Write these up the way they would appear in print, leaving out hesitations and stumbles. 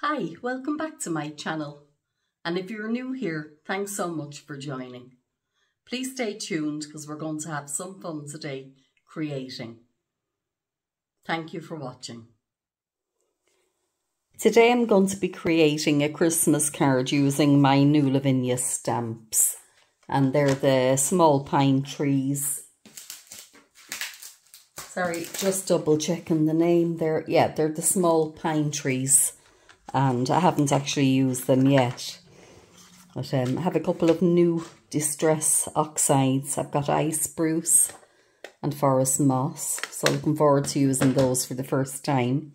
Hi, welcome back to my channel. And if you're new here, thanks so much for joining. Please stay tuned because we're going to have some fun today creating. Thank you for watching. Today I'm going to be creating a Christmas card using my new Lavinia stamps. And they're the small pine trees. Sorry, just double checking the name there. Yeah, they're the small pine trees. And I haven't actually used them yet. But I have a couple of new distress oxides. I've got ice spruce and forest moss. So looking forward to using those for the first time.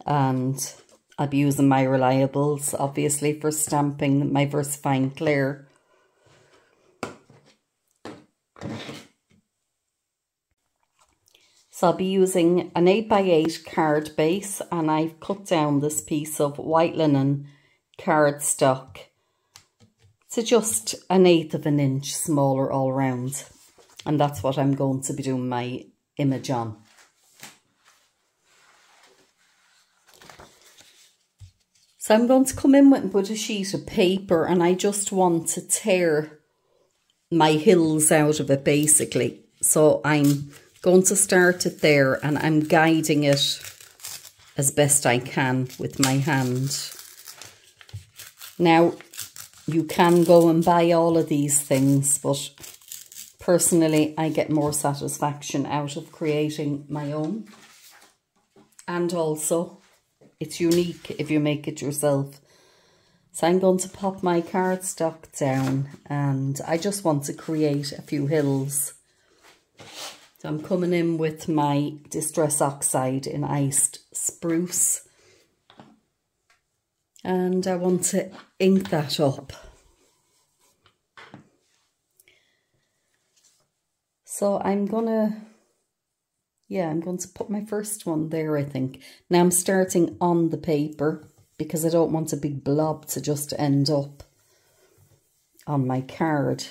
And I'll be using my reliables, obviously, for stamping my Versafine Claire. So I'll be using an 8x8 card base, and I've cut down this piece of white linen cardstock to just 1/8 of an inch smaller all round. And that's what I'm going to be doing my image on. So I'm going to come in with a sheet of paper, and I just want to tear my hills out of it basically. So I'm going to start it there, and I'm guiding it as best I can with my hand. Now, you can go and buy all of these things, but personally I get more satisfaction out of creating my own. And also, it's unique if you make it yourself. So I'm going to pop my cardstock down, and I just want to create a few hills. So I'm coming in with my Distress Oxide in iced spruce. And I want to ink that up. So I'm going to put my first one there, I think. Now I'm starting on the paper because I don't want a big blob to just end up on my card.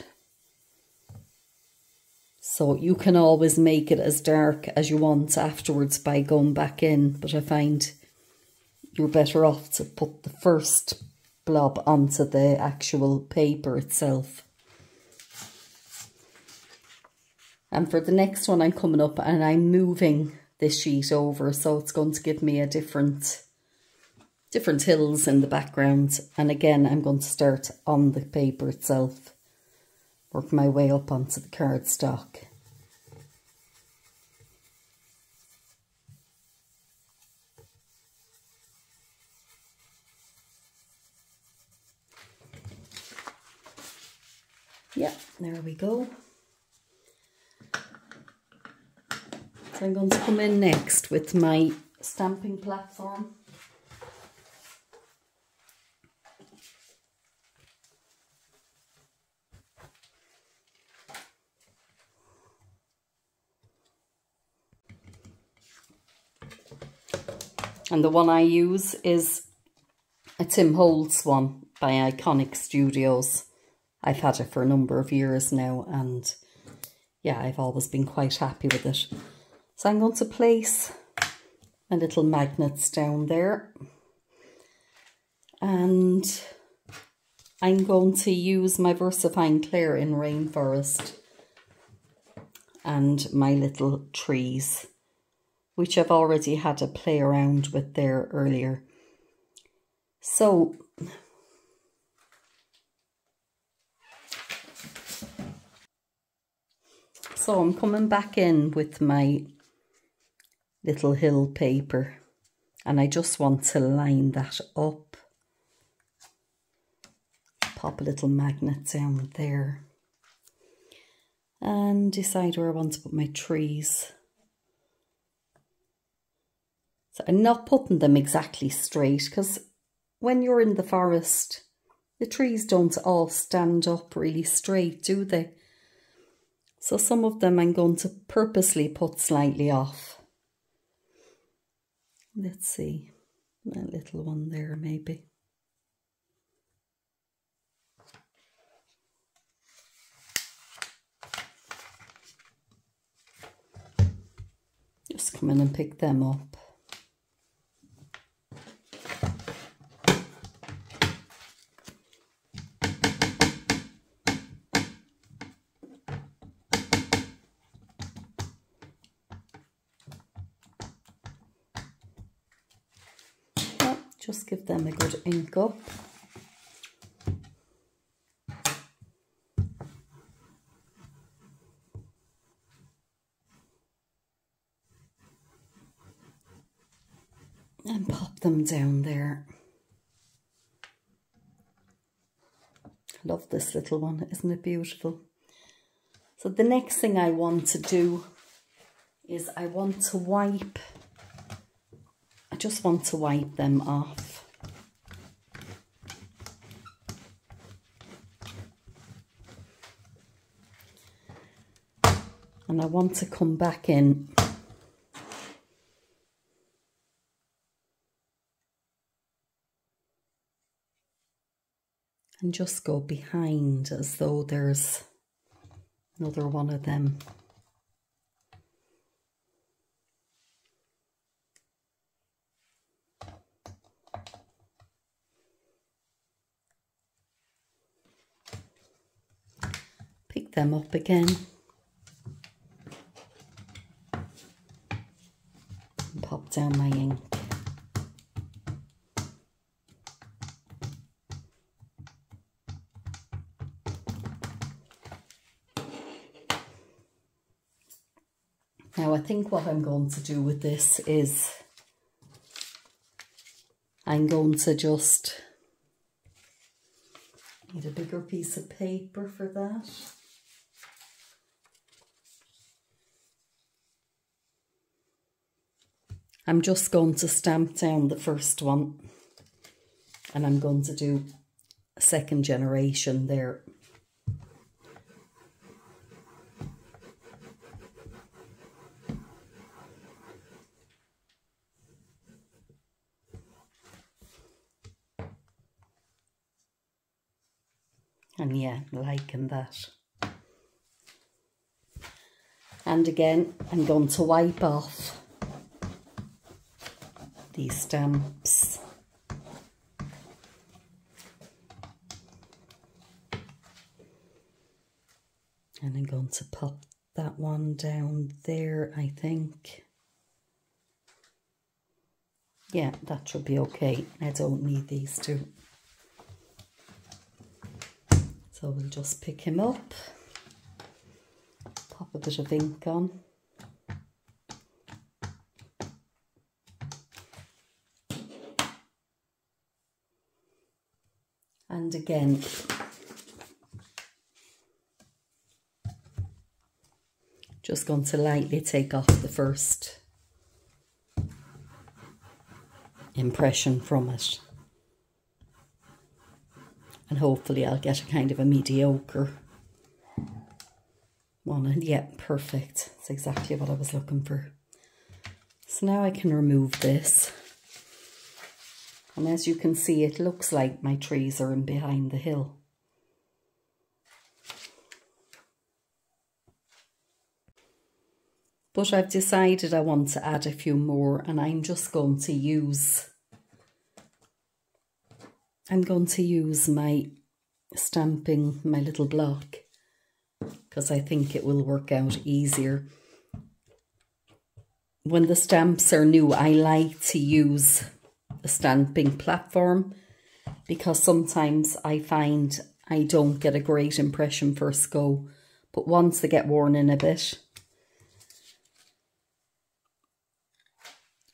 So you can always make it as dark as you want afterwards by going back in, but I find you're better off to put the first blob onto the actual paper itself. And for the next one I'm coming up and I'm moving this sheet over, so it's going to give me a different hills in the background. And again, I'm going to start on the paper itself. Work my way up onto the cardstock. Yeah, there we go. So I'm going to come in next with my stamping platform. And the one I use is a Tim Holtz one by Iconic Studios. I've had it for a number of years now, and yeah, I've always been quite happy with it. So I'm going to place my little magnets down there. And I'm going to use my Versafine Claire in Rainforest and my little trees, which I've already had a play around with there earlier. So I'm coming back in with my little hill paper, and I just want to line that up. Pop a little magnet down there and decide where I want to put my trees. So I'm not putting them exactly straight because when you're in the forest, the trees don't all stand up really straight, do they? So some of them I'm going to purposely put slightly off. Let's see, a little one there maybe. Just come in and pick them up. Just give them a good ink up. And pop them down there. Love this little one, isn't it beautiful? So the next thing I want to do is I just want to wipe them off. And I want to come back in and just go behind as though there's another one of them. Pick them up again. And pop down my ink. Now I think what I'm going to do with this is I'm going to just need a bigger piece of paper for that. I'm just going to stamp down the first one and I'm going to do a second generation there. And yeah, liking that. And again, I'm going to wipe off these stamps. And I'm going to pop that one down there, I think. Yeah, that should be okay. I don't need these two. So we'll just pick him up, pop a bit of ink on. And again, just going to lightly take off the first impression from it. And hopefully I'll get a kind of a mediocre one. And yeah, perfect. That's exactly what I was looking for. So now I can remove this. And as you can see, it looks like my trees are in behind the hill. But I've decided I want to add a few more, and I'm just going to use my stamping, my little block, because I think it will work out easier. When the stamps are new, I like to use a stamping platform because sometimes I find I don't get a great impression first go, but once they get worn in a bit.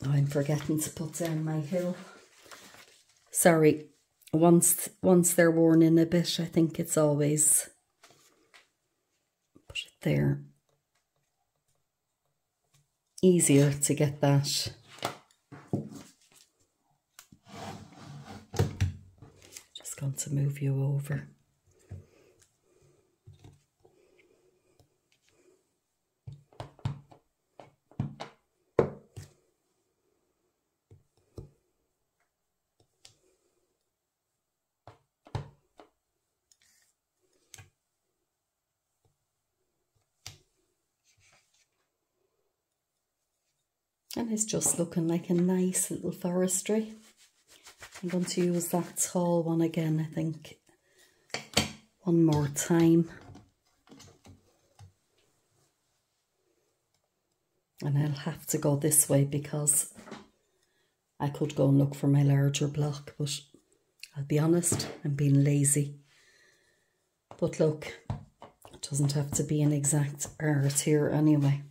Oh, I'm forgetting to put down my hill. Sorry. Once they're worn in a bit, I think it's always, put it there, easier to get that. Just going to move you over. And it's just looking like a nice little forestry. I'm going to use that tall one again, I think, one more time. And I'll have to go this way because I could go and look for my larger block, but I'll be honest, I'm being lazy. But look, it doesn't have to be an exact art here anyway.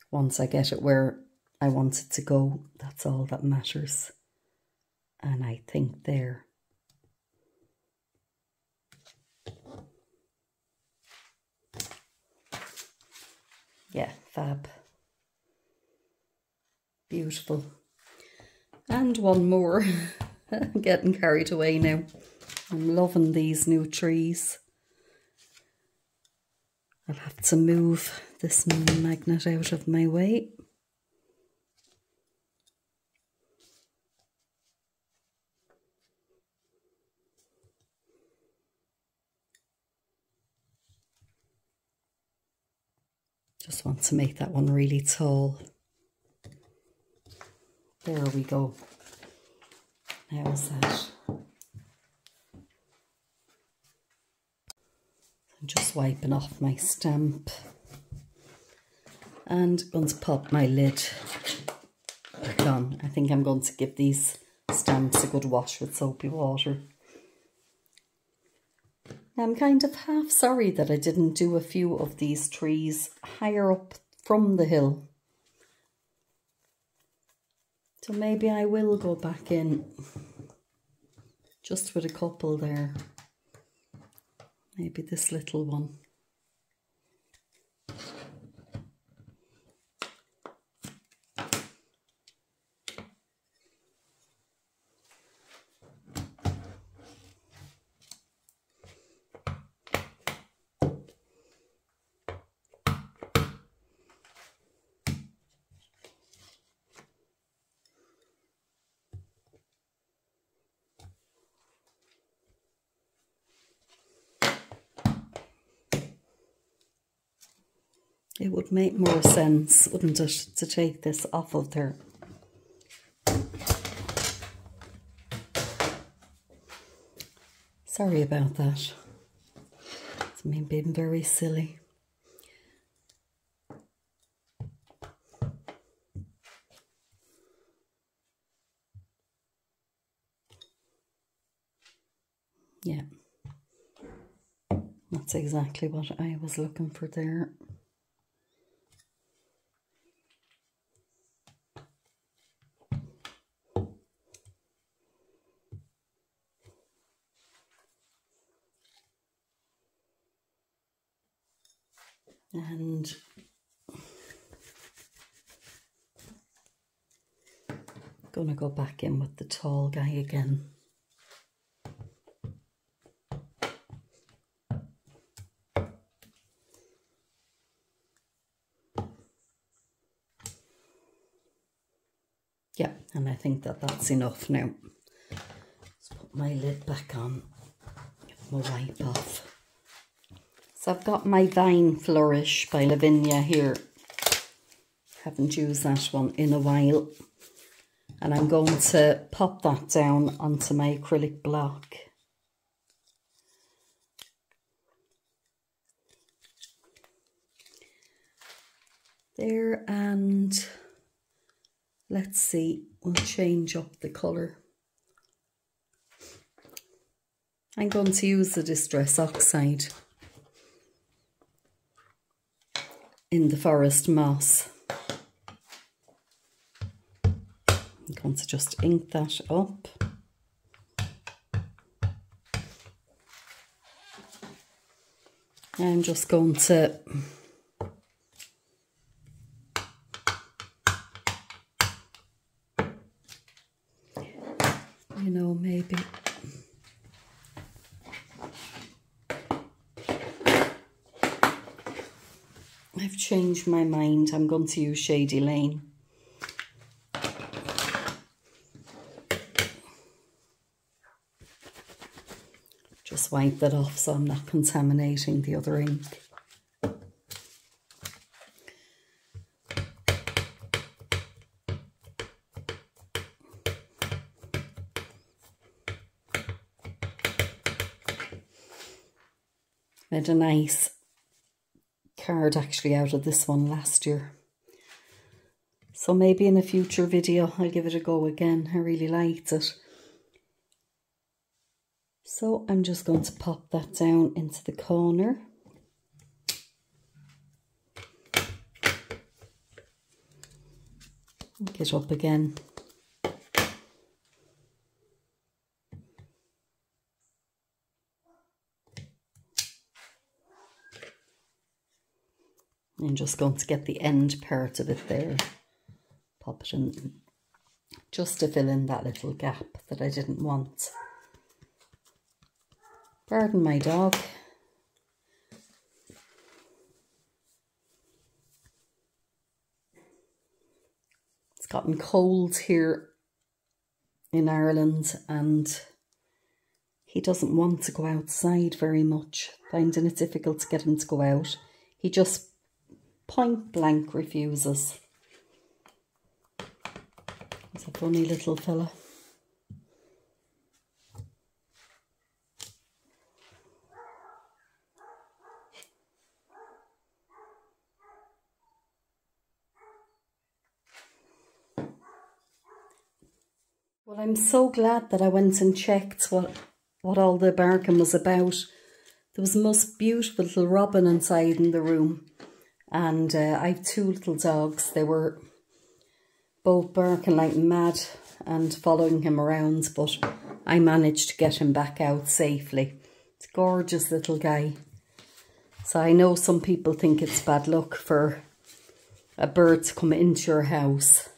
Once I get it where I want it to go, that's all that matters. And I think there. Yeah, fab. Beautiful. And one more. I'm getting carried away now. I'm loving these new trees. I'll have to move this magnet out of my way. Just want to make that one really tall. There we go. How's that? I'm just wiping off my stamp and going to pop my lid back on. I think I'm going to give these stamps a good wash with soapy water. I'm kind of half sorry that I didn't do a few of these trees higher up from the hill. So maybe I will go back in just with a couple there. Maybe this little one. It would make more sense, wouldn't it, to take this off of there. Sorry about that. It's me being very silly. Yeah. That's exactly what I was looking for there. And I'm gonna go back in with the tall guy again. Yeah, and I think that that's enough now. Let's put my lid back on, get my wipe off. So I've got my Vine Flourish by Lavinia here. Haven't used that one in a while. And I'm going to pop that down onto my acrylic block. There, and let's see, we'll change up the colour. I'm going to use the Distress Oxide in the Forest Moss. I'm going to just ink that up. I'm just going to maybe I've changed my mind. I'm going to use Shady Lane. Just wipe that off so I'm not contaminating the other ink. Made a nice card actually out of this one last year. So maybe in a future video I'll give it a go again. I really liked it. So I'm just going to pop that down into the corner. Get up again. I'm just going to get the end part of it there. Pop it in, just to fill in that little gap that I didn't want. Pardon my dog. It's gotten cold here in Ireland and he doesn't want to go outside very much, finding it difficult to get him to go out. He just point blank refuses. He's a funny little fella. Well, I'm so glad that I went and checked what all the barking was about. There was the most beautiful little robin inside in the room. And I have two little dogs. They were both barking like mad and following him around, but I managed to get him back out safely. It's a gorgeous little guy. So I know some people think it's bad luck for a bird to come into your house,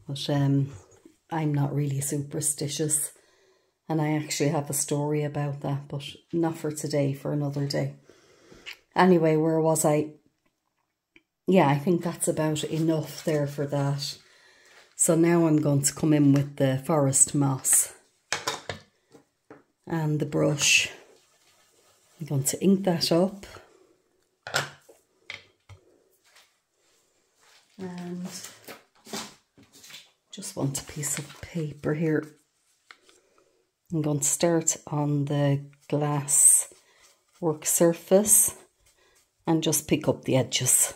but I'm not really superstitious, and I actually have a story about that, but not for today, for another day. Anyway, where was I? Yeah, I think that's about enough there for that. So now I'm going to come in with the forest moss and the brush. I'm going to ink that up. And just want a piece of paper here. I'm going to start on the glass work surface and just pick up the edges.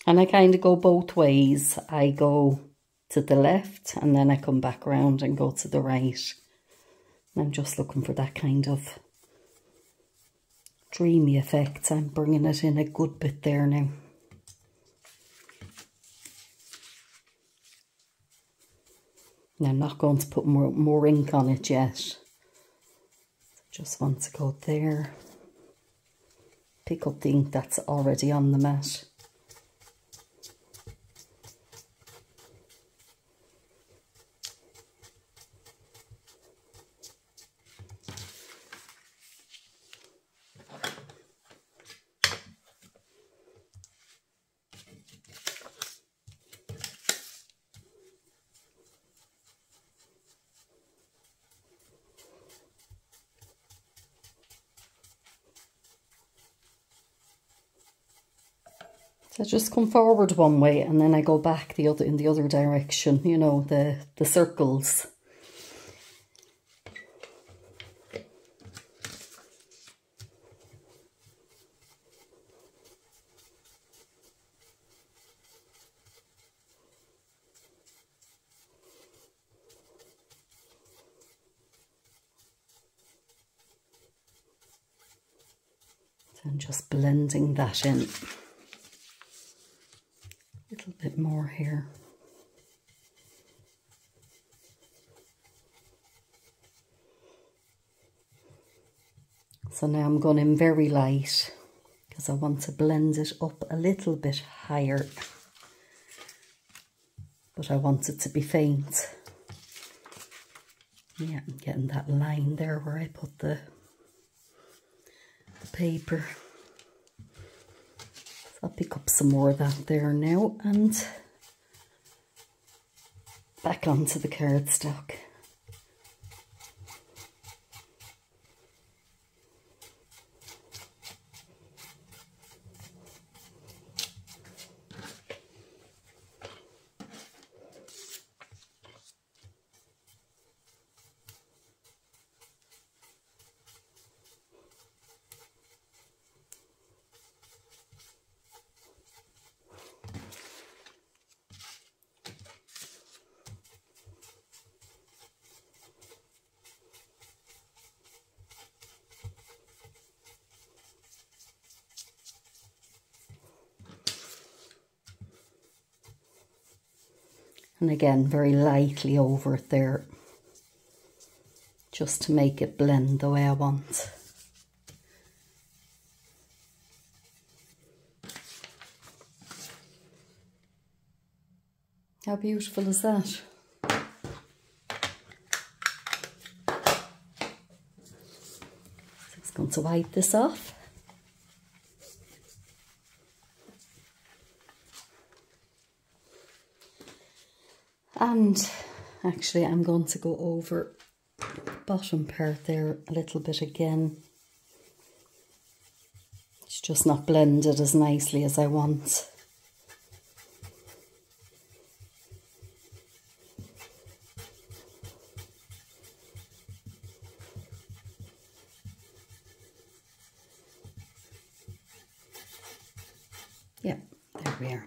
And I kind of go both ways. I go to the left and then I come back around and go to the right. And I'm just looking for that kind of dreamy effect. I'm bringing it in a good bit there now. And I'm not going to put more ink on it yet. Just want to go there. Pick up the ink that's already on the mat. So I just come forward one way and then I go back in the other direction, you know, the circles. And just blending that in. A little bit more here. So now I'm going in very light because I want to blend it up a little bit higher. But I want it to be faint. Yeah, I'm getting that line there where I put the paper. So I'll pick up some more of that there now and back onto the cardstock. And again, very lightly over it there, just to make it blend the way I want. How beautiful is that? So it's going to wipe this off. And actually I'm going to go over the bottom part there a little bit again. It's just not blended as nicely as I want. Yeah, there we are.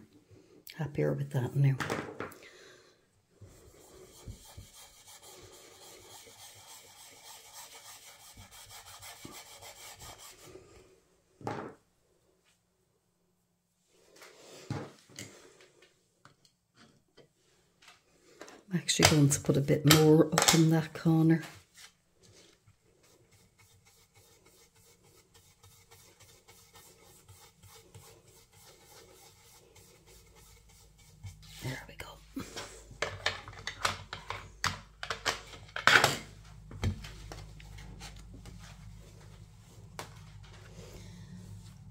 Happier with that now. I'm actually going to put a bit more up in that corner. There we go.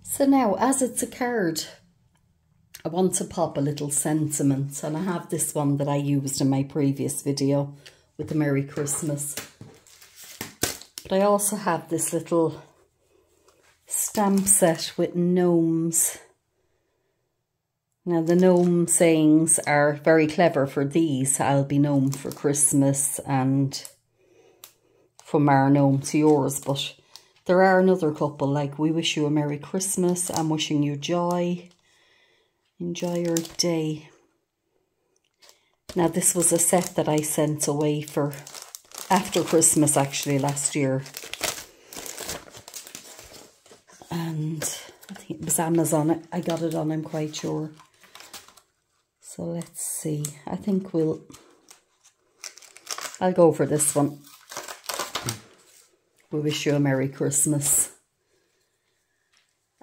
So now, as it's a card, I want to pop a little sentiment, and I have this one that I used in my previous video with the Merry Christmas. But I also have this little stamp set with gnomes. Now the gnome sayings are very clever for these. I'll be gnome for Christmas and from our gnome to yours, but there are another couple like we wish you a Merry Christmas, I'm wishing you joy. Enjoy your day. Now this was a set that I sent away for after Christmas actually last year. And I think it was Amazon. I got it on, I'm quite sure. So let's see. I think I'll go for this one. We wish you a Merry Christmas.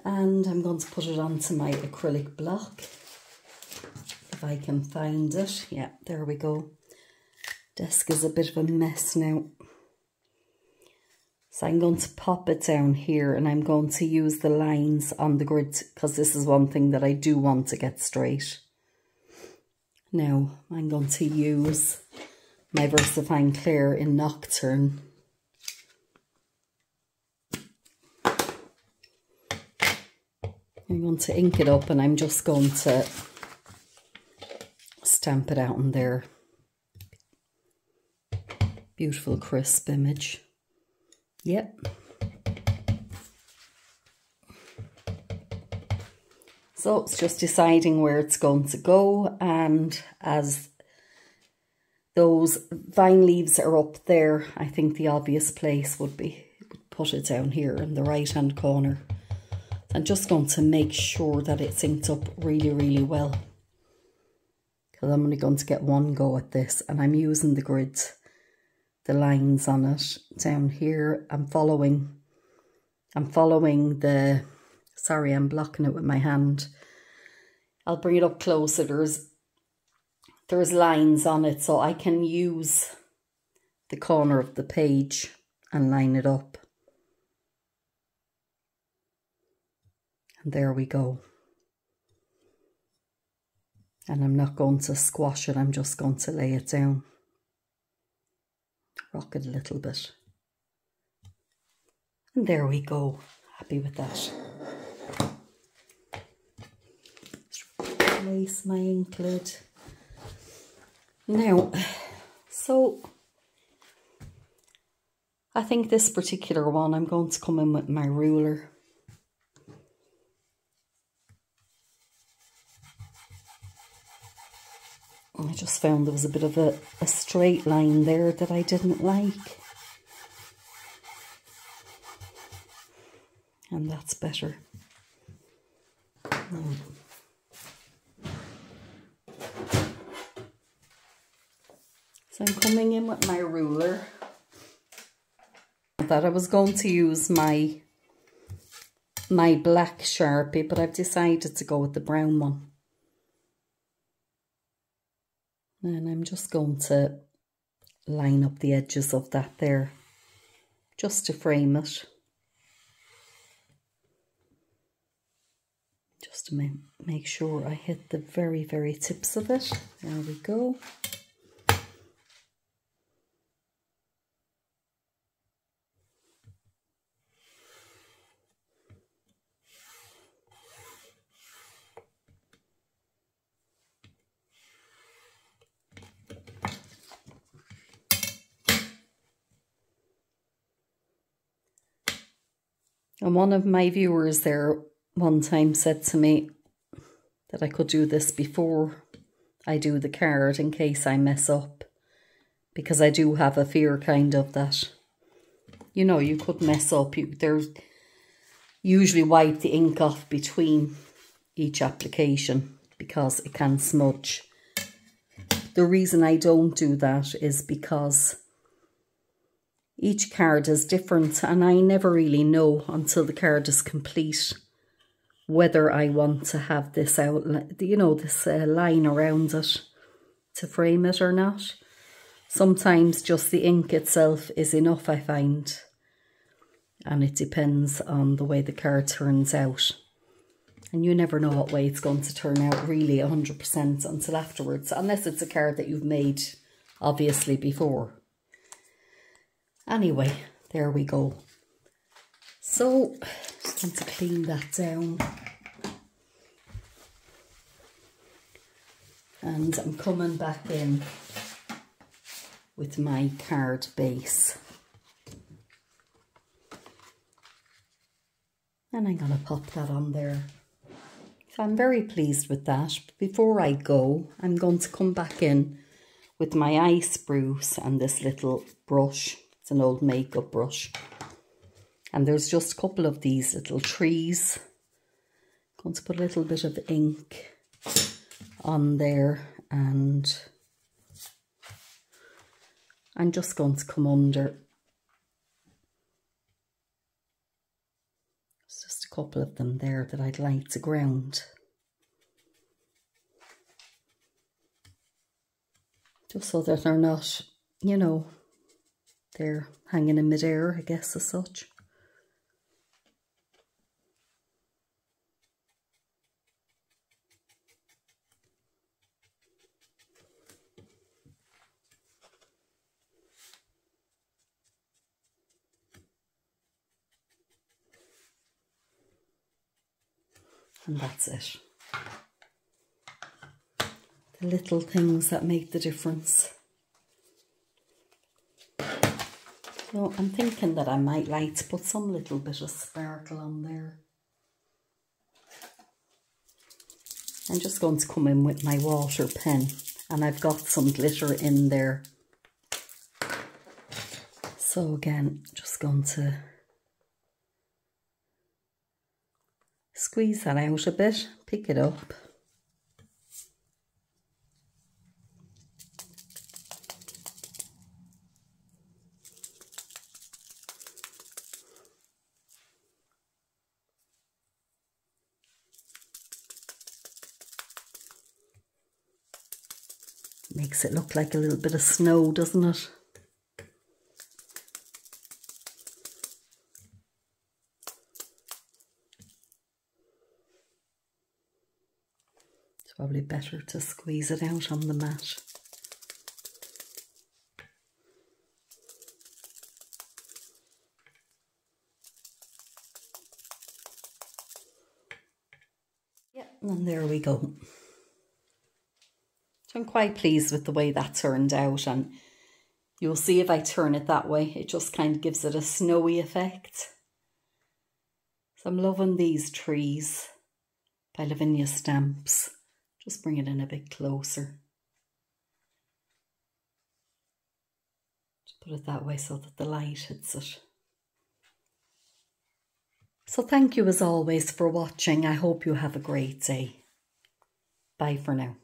And I'm going to put it onto my acrylic block. If I can find it. Yeah, there we go. Desk is a bit of a mess now. So I'm going to pop it down here and I'm going to use the lines on the grid because this is one thing that I do want to get straight. Now I'm going to use my Versafine Claire in Nocturne. I'm going to ink it up and I'm just going to stamp it out in there. Beautiful crisp image. Yep. So it's just deciding where it's going to go, and as those vine leaves are up there, I think the obvious place would be put it down here in the right hand corner. I'm just going to make sure that it's inked up really, really well, because I'm only going to get one go at this, and I'm using the grid, the lines on it down here. I'm following the, sorry, I'm blocking it with my hand. I'll bring it up closer. There's lines on it, so I can use the corner of the page and line it up. And there we go. And I'm not going to squash it, I'm just going to lay it down. Rock it a little bit. And there we go. Happy with that. Just replace my ink lid. Now, so I think this particular one, I'm going to come in with my ruler. I just found there was a bit of a straight line there that I didn't like. And that's better. So I'm coming in with my ruler. I thought I was going to use my black Sharpie, but I've decided to go with the brown one. And I'm just going to line up the edges of that there, just to frame it. Just to make sure I hit the very, very tips of it. There we go. And one of my viewers there one time said to me that I could do this before I do the card in case I mess up. Because I do have a fear kind of that, you know, you could mess up. There's usually wipe the ink off between each application because it can smudge. The reason I don't do that is because each card is different and I never really know until the card is complete whether I want to have this outline, you know, this line around it to frame it or not. Sometimes just the ink itself is enough, I find, and it depends on the way the card turns out. And you never know what way it's going to turn out really 100% until afterwards, unless it's a card that you've made obviously before. Anyway, there we go. So, just going to clean that down. And I'm coming back in with my card base. And I'm going to pop that on there. So I'm very pleased with that. But before I go, I'm going to come back in with my ice Pruce and this little brush. It's an old makeup brush. And there's just a couple of these little trees. I'm going to put a little bit of ink on there, and I'm just going to come under. There's just a couple of them there that I'd like to ground. Just so that they're not, you know, they're hanging in midair, I guess, as such. And that's it. The little things that make the difference. So I'm thinking that I might like to put some little bit of sparkle on there. I'm just going to come in with my water pen, and I've got some glitter in there. So again, just going to squeeze that out a bit, pick it up. Makes it look like a little bit of snow, doesn't it? It's probably better to squeeze it out on the mat. Yeah, and there we go. So I'm quite pleased with the way that turned out, and you'll see if I turn it that way, it just kind of gives it a snowy effect. So I'm loving these trees by Lavinia Stamps. Just bring it in a bit closer. Just put it that way so that the light hits it. So thank you as always for watching. I hope you have a great day. Bye for now.